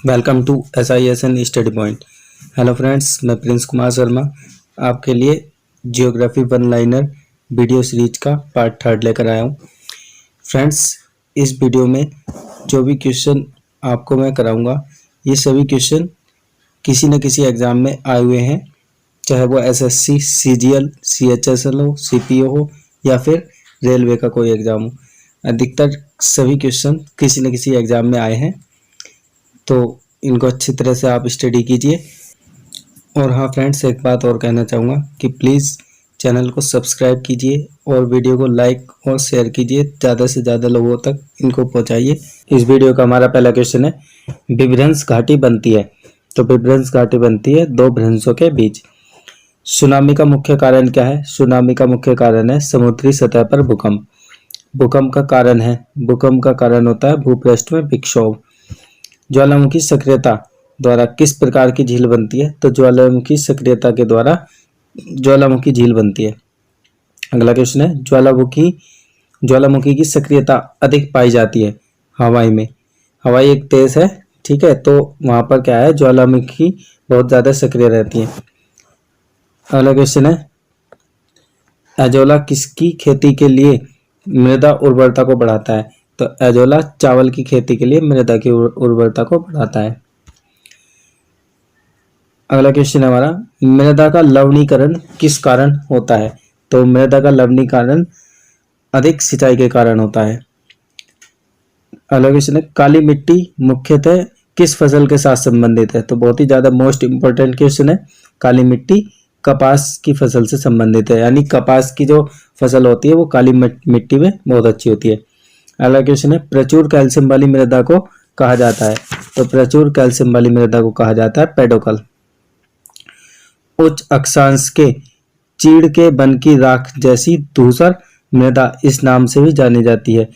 Welcome to SISN study point. Hello friends, मैं प्रिंस कुमार शर्मा आपके लिए geography one liner video series का पार्ट 3 लेकर आया हूँ। फ्रेंड्स, इस वीडियो में जो भी क्वेश्चन आपको मैं कराऊंगा, ये सभी क्वेश्चन किसी न किसी एग्ज़ाम में आए हुए हैं, चाहे वो SSC, CGL, CHSL हो, CPO हो या फिर रेलवे का कोई एग्ज़ाम हो। अधिकतर सभी क्वेश्चन किसी न किसी एग्ज़ाम में आए हैं, तो इनको अच्छी तरह से आप स्टडी कीजिए। और हाँ फ्रेंड्स, एक बात और कहना चाहूँगा कि प्लीज़ चैनल को सब्सक्राइब कीजिए और वीडियो को लाइक और शेयर कीजिए, ज़्यादा से ज़्यादा लोगों तक इनको पहुँचाइए। इस वीडियो का हमारा पहला क्वेश्चन है, विभ्रंश घाटी बनती है। तो विभ्रंश घाटी बनती है दो भ्रंशों के बीच। सुनामी का मुख्य कारण क्या है? सुनामी का मुख्य कारण है समुद्री सतह पर भूकंप। भूकंप का कारण होता है भूपृष्ठ में विक्षोभ। ज्वालामुखी सक्रियता द्वारा किस प्रकार की झील बनती है? तो ज्वालामुखी सक्रियता के द्वारा ज्वालामुखी झील बनती है। अगला क्वेश्चन है, ज्वालामुखी की सक्रियता अधिक पाई जाती है हवाई में। हवाई एक तेज है, ठीक है, तो वहां पर क्या है, ज्वालामुखी बहुत ज्यादा सक्रिय रहती है। अगला क्वेश्चन है, एजोला किसकी खेती के लिए मृदा उर्वरता को बढ़ाता है? तो एजोला चावल की खेती के लिए मृदा की उर्वरता को बढ़ाता है। अगला क्वेश्चन है हमारा, मृदा का लवणीकरण किस कारण होता है? तो मृदा का लवणीकरण अधिक सिंचाई के कारण होता है। अगला क्वेश्चन है, काली मिट्टी मुख्यतः किस फसल के साथ संबंधित है? तो बहुत ही ज्यादा मोस्ट इंपोर्टेंट क्वेश्चन है। काली मिट्टी कपास की फसल से संबंधित है, यानी कपास की जो फसल होती है वो काली मिट्टी में बहुत अच्छी होती है। अगला क्वेश्चन है, प्रचुर कैल्शियम वाली मृदा को कहा जाता है? तो प्रचुर कैल्शियम वाली मृदा को कहा जाता है पेडोकल। उच्च अक्षांश के चीड़ के वन की राख जैसी धूसर मृदा इस नाम से भी जानी जाती है।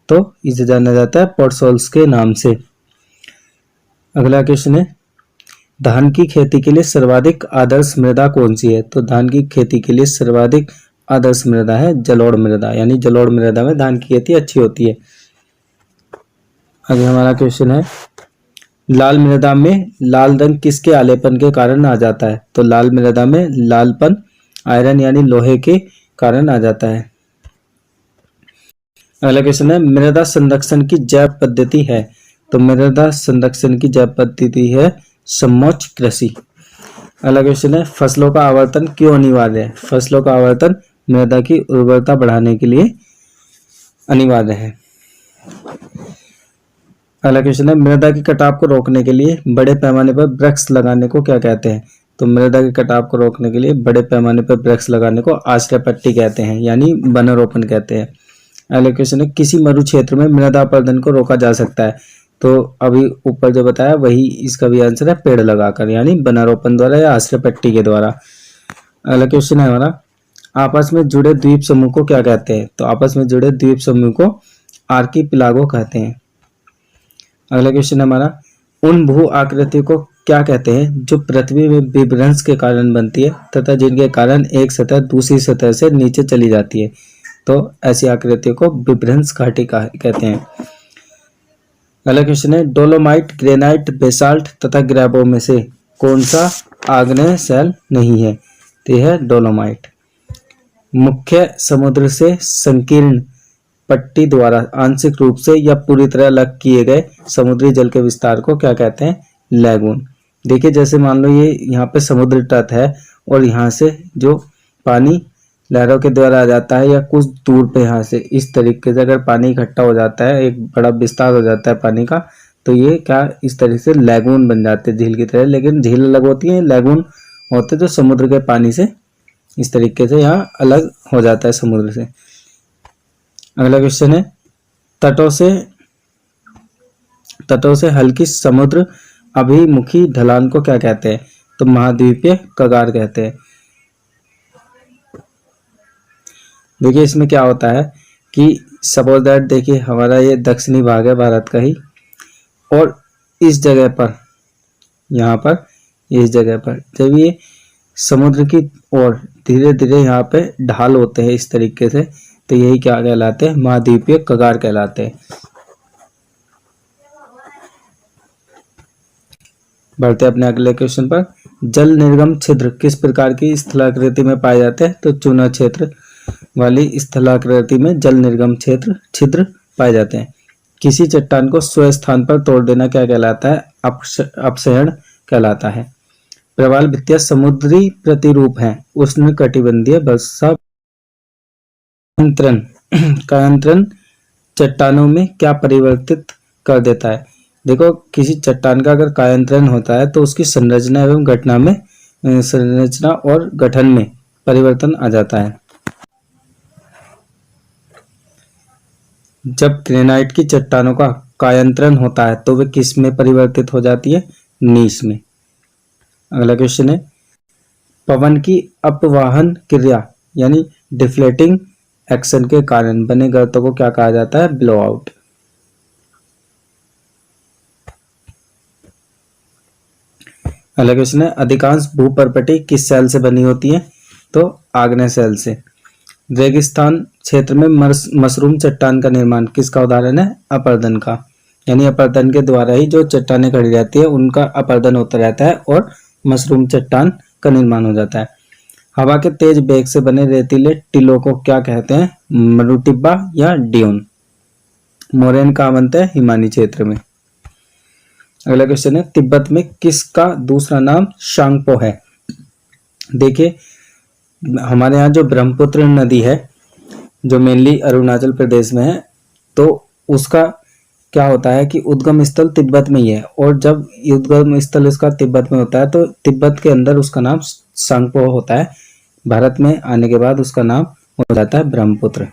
तो इसे जाना जाता है पोर्सोल्स के नाम से। अगला क्वेश्चन है, धान की खेती के लिए सर्वाधिक आदर्श मृदा कौन सी है? तो धान की खेती के लिए सर्वाधिक आदर्श मृदा है जलोढ़ मृदा, यानी जलोढ़ मृदा में धान की खेती अच्छी होती है। आगे हमारा क्वेश्चन है, लाल मृदा में लाल रंग किसके आलेपन के कारण आ जाता है? तो लाल मृदा में लालपन आयरन यानी लोहे के कारण आ जाता है। अगला क्वेश्चन है, मृदा संरक्षण की जैव पद्धति है? तो मृदा संरक्षण की जैव पद्धति है समोच्च कृषि। अगला क्वेश्चन है, फसलों का आवर्तन क्यों अनिवार्य है? फसलों का आवर्तन मृदा की उर्वरता बढ़ाने के लिए अनिवार्य है। अगला क्वेश्चन है, मृदा के कटाव को रोकने के लिए बड़े पैमाने पर वृक्ष लगाने को क्या कहते हैं? तो मृदा के कटाव को रोकने के लिए बड़े पैमाने पर वृक्ष लगाने को आश्रय पट्टी कहते हैं, यानी वनारोपण कहते हैं। अगला क्वेश्चन है, किसी मरु क्षेत्र में मृदा अपरदन को रोका जा सकता है? तो अभी ऊपर जो बताया वही इसका भी आंसर है, पेड़ लगाकर, यानी वनारोपण द्वारा या आश्रय पट्टी के द्वारा। अगला क्वेश्चन है हमारा, आपस में जुड़े द्वीप समूह को क्या कहते हैं? तो आपस में जुड़े द्वीप समूह को आर्किपिलागो कहते हैं। अगला क्वेश्चन हमारा, उन भू आकृतियों को क्या कहते हैं जो पृथ्वी में विभ्रंश के कारण बनती है तथा जिनके कारण एक सतह दूसरी सतह से नीचे चली जाती है? तो ऐसी आकृतियों को विभ्रंश घाटी कहते हैं। अगला क्वेश्चन है, डोलोमाइट, ग्रेनाइट, बेसाल्ट तथा ग्रेबो में से कौन सा आग्नेय शैल नहीं है? तो यह है डोलोमाइट। मुख्य समुद्र से संकीर्ण पट्टी द्वारा आंशिक रूप से या पूरी तरह अलग किए गए समुद्री जल के विस्तार को क्या कहते हैं? लैगून। देखिए, जैसे मान लो ये यहाँ पे समुद्र तट है और यहाँ से जो पानी लहरों के द्वारा आ जाता है या कुछ दूर पे यहाँ से इस तरीके से अगर पानी इकट्ठा हो जाता है, एक बड़ा विस्तार हो जाता है पानी का, तो ये क्या इस तरीके से लैगून बन जाते हैं झील की तरह। लेकिन झील अलग होती है, लैगून होते जो समुद्र के पानी से इस तरीके से यहाँ अलग हो जाता है समुद्र से। अगला क्वेश्चन है, तटों से हल्की समुद्र अभिमुखी ढलान को क्या कहते हैं? तो महाद्वीपीय कगार कहते हैं। देखिए, इसमें क्या होता है कि सपोज दैट, देखिए हमारा ये दक्षिणी भाग है भारत का ही, और इस जगह पर, यहाँ पर, इस जगह पर जब ये समुद्र की ओर धीरे धीरे यहाँ पे ढाल होते हैं इस तरीके से, तो यही क्या कहलाते हैं? महाद्वीपीय कगार कहलाते हैं। बढ़ते हैं अपने अगले क्वेश्चन पर। जल निर्गम छिद्र किस प्रकार की स्थलाकृति में पाए जाते हैं? तो चूना क्षेत्र वाली स्थलाकृति में जल निर्गम क्षेत्र छिद्र पाए जाते हैं। किसी चट्टान को स्व स्थान पर तोड़ देना क्या कहलाता है? अपक्षयण कहलाता है। प्रवाल भित्तियां समुद्री प्रतिरूप हैं। उष्ण कटिबंधीय वर्षा कायांतरण चट्टानों में क्या परिवर्तित कर देता है? देखो, किसी चट्टान का अगर कायांतरण होता है तो उसकी संरचना एवं घटना में संरचना और गठन में परिवर्तन आ जाता है। जब ग्रेनाइट की चट्टानों का कायांतरण होता है तो वे किस में परिवर्तित हो जाती है? नीस में। अगला क्वेश्चन है, पवन की अपवाहन क्रिया यानी डिफ्लेटिंग एक्शन के कारण बने गर्तों को क्या कहा जाता है? Blow out. अगला क्वेश्चन है, अधिकांश भूपर्पटी किस सेल से बनी होती है? तो आग्नेय सेल से। रेगिस्तान क्षेत्र में मशरूम चट्टान का निर्माण किसका उदाहरण है? अपर्दन का। यानी अपर्दन के द्वारा ही जो चट्टानें खड़ी रहती है उनका अपर्दन होता रहता है और मशरूम चट्टान का निर्माण हो जाता है। हवा के तेज वेग से बने रेतीले टीलों को क्या कहते हैं? मरुटिब्बा या ड्यून। मोरेन कहाँ बनता है? हिमानी क्षेत्र में। अगला क्वेश्चन है, तिब्बत में किसका दूसरा नाम शांगपो है? देखिए, हमारे यहाँ जो ब्रह्मपुत्र नदी है जो मेनली अरुणाचल प्रदेश में है, तो उसका क्या होता है कि उद्गम स्थल तिब्बत में ही है, और जब उद्गम स्थल इसका तिब्बत में होता है तो तिब्बत के अंदर उसका नाम शांगपो होता है। भारत में आने के बाद उसका नाम हो जाता है ब्रह्मपुत्र।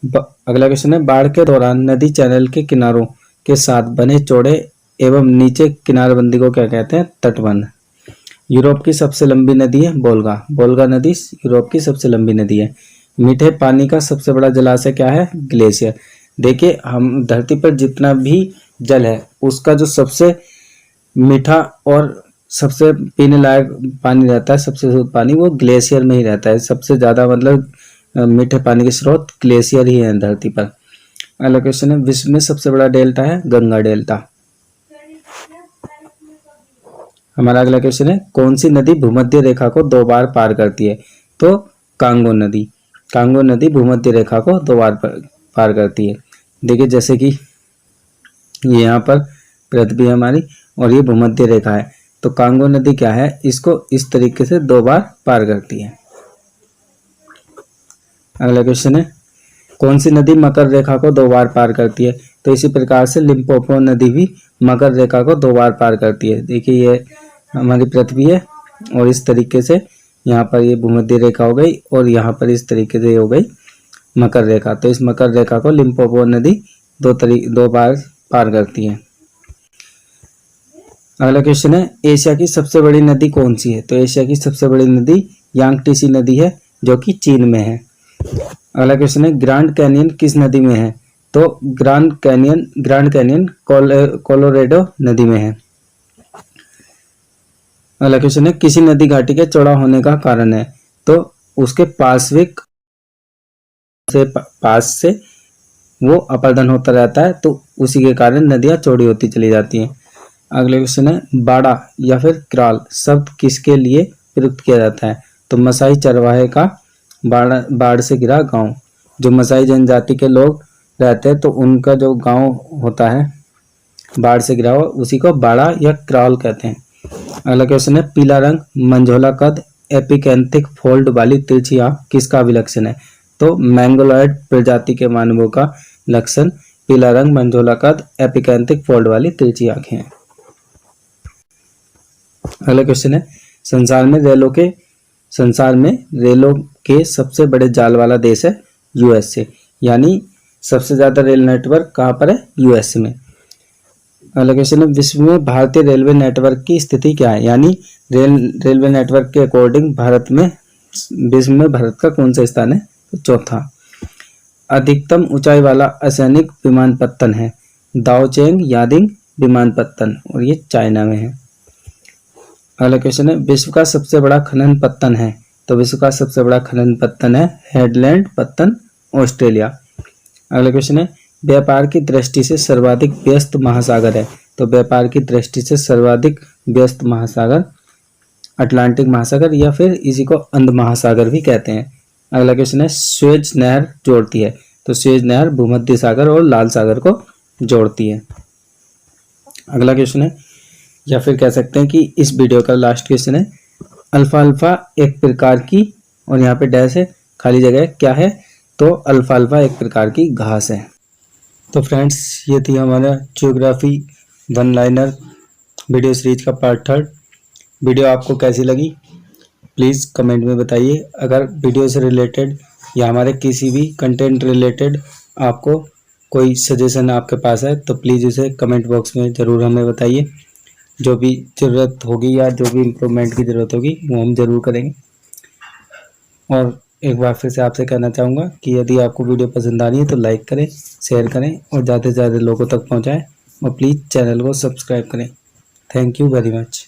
अगला क्वेश्चन है, बाढ़ के दौरान नदी चैनल के किनारों के साथ बने चौड़े एवं नीचे किनारबंदी को क्या कहते हैं? तटबंध। यूरोप की सबसे लंबी नदी है वोल्गा। वोल्गा नदी यूरोप की सबसे लंबी नदी है। मीठे पानी का सबसे बड़ा जलाशय क्या है? ग्लेशियर। देखिए, हम धरती पर जितना भी जल है उसका जो सबसे मीठा और सबसे पीने लायक पानी रहता है, सबसे शुद्ध पानी, वो ग्लेशियर में ही रहता है। सबसे ज्यादा मतलब मीठे पानी के स्रोत ग्लेशियर ही है धरती पर। अगला क्वेश्चन है, विश्व में सबसे बड़ा डेल्टा है गंगा डेल्टा। हमारा अगला क्वेश्चन है, कौन सी नदी भूमध्य रेखा को 2 बार पार करती है? तो कांगो नदी। कांगो नदी भूमध्य रेखा को 2 बार पार करती है। देखिए, जैसे कि ये यहाँ पर पृथ्वी हमारी और ये भूमध्य रेखा है, तो कांगो नदी क्या है? इसको इस तरीके से 2 बार पार करती है। अगला क्वेश्चन है, कौन सी नदी मकर रेखा को 2 बार पार करती है? तो इसी प्रकार से लिम्पोपो नदी भी मकर रेखा को 2 बार पार करती है। देखिए, ये हमारी पृथ्वी है और इस तरीके से यहाँ पर ये भूमध्य रेखा हो गई और यहाँ पर इस तरीके से हो गई मकर रेखा। तो इस मकर रेखा को लिम्पोपो नदी 2 बार पार करती है। अगला क्वेश्चन है, एशिया की सबसे बड़ी नदी कौन सी है? तो एशिया की सबसे बड़ी नदी यांगटीसी नदी है जो कि चीन में है। अगला क्वेश्चन है, ग्रैंड कैनियन किस नदी में है? तो ग्रैंड कैनियन कोलोराडो नदी में है। अगला क्वेश्चन है, किसी नदी घाटी के चौड़ा होने का कारण है? तो उसके पार्श्विक से पास से वो अपर्दन होता रहता है, तो उसी के कारण नदियां चौड़ी होती चली जाती हैं। अगले क्वेश्चन है, बाड़ा या फिर क्राल शब्द किसके लिए प्रयुक्त किया जाता है? तो मसाई चरवाहे का बाढ़ से घिरा गांव। जो मसाई जनजाति के लोग रहते हैं तो उनका जो गांव होता है बाढ़ से घिरा हुआ, उसी को बाड़ा या क्राल कहते हैं। अगला क्वेश्चन है, पीला रंग, मंझोला कद, एपिकैंथिक फोल्ड वाली तिरछी आंख किसका अभिलक्षण है? तो मैंगोलॉयड प्रजाति के मानवों का लक्षण पीला रंग, मंझोला कद, एपिकैंथिक फोल्ड वाली तिरछी आंखें हैं। अगला क्वेश्चन है, संसार में रेलों के सबसे बड़े जाल वाला देश है यूएसए। यानी सबसे ज्यादा रेल नेटवर्क कहाँ पर है? यूएसए में। अगला क्वेश्चन है, विश्व में भारतीय रेलवे नेटवर्क की स्थिति क्या है? यानी रेलवे नेटवर्क के अकॉर्डिंग विश्व में भारत का कौन सा स्थान है? तो चौथा। अधिकतम ऊंचाई वाला असैनिक विमानपत्तन है दाओचेंग यादिंग विमानपत्तन, और ये चाइना में है। अगला क्वेश्चन है, विश्व का सबसे बड़ा खनन पत्तन है? तो विश्व का सबसे बड़ा खनन पत्तन है हेडलैंड पत्तन, ऑस्ट्रेलिया। अगला क्वेश्चन है, व्यापार की दृष्टि से सर्वाधिक व्यस्त महासागर है? तो व्यापार की दृष्टि से सर्वाधिक व्यस्त महासागर अटलांटिक महासागर या फिर इसी को अंध महासागर भी कहते हैं। अगला क्वेश्चन है सुएज नहर जोड़ती है, तो सुएज नहर भूमध्य सागर और लाल सागर को जोड़ती है। अगला क्वेश्चन है या फिर कह सकते हैं कि इस वीडियो का लास्ट क्वेश्चन है अल्फाल्फा एक प्रकार की, और यहाँ पे डैश है खाली जगह क्या है, तो अल्फाल्फा एक प्रकार की घास है। तो फ्रेंड्स ये थी हमारा geography one liner video series का पार्ट 3। वीडियो आपको कैसी लगी प्लीज़ कमेंट में बताइए। अगर वीडियो से रिलेटेड या हमारे किसी भी कंटेंट रिलेटेड आपको कोई सजेशन आपके पास है तो प्लीज़ उसे कमेंट बॉक्स में ज़रूर हमें बताइए। जो भी ज़रूरत होगी या जो भी इम्प्रूवमेंट की ज़रूरत होगी वो हम ज़रूर करेंगे। और एक बार फिर से आपसे कहना चाहूँगा कि यदि आपको वीडियो पसंद आ रही है तो लाइक करें, शेयर करें और ज़्यादा से ज़्यादा लोगों तक पहुँचाएँ और प्लीज़ चैनल को सब्सक्राइब करें। Thank you very much.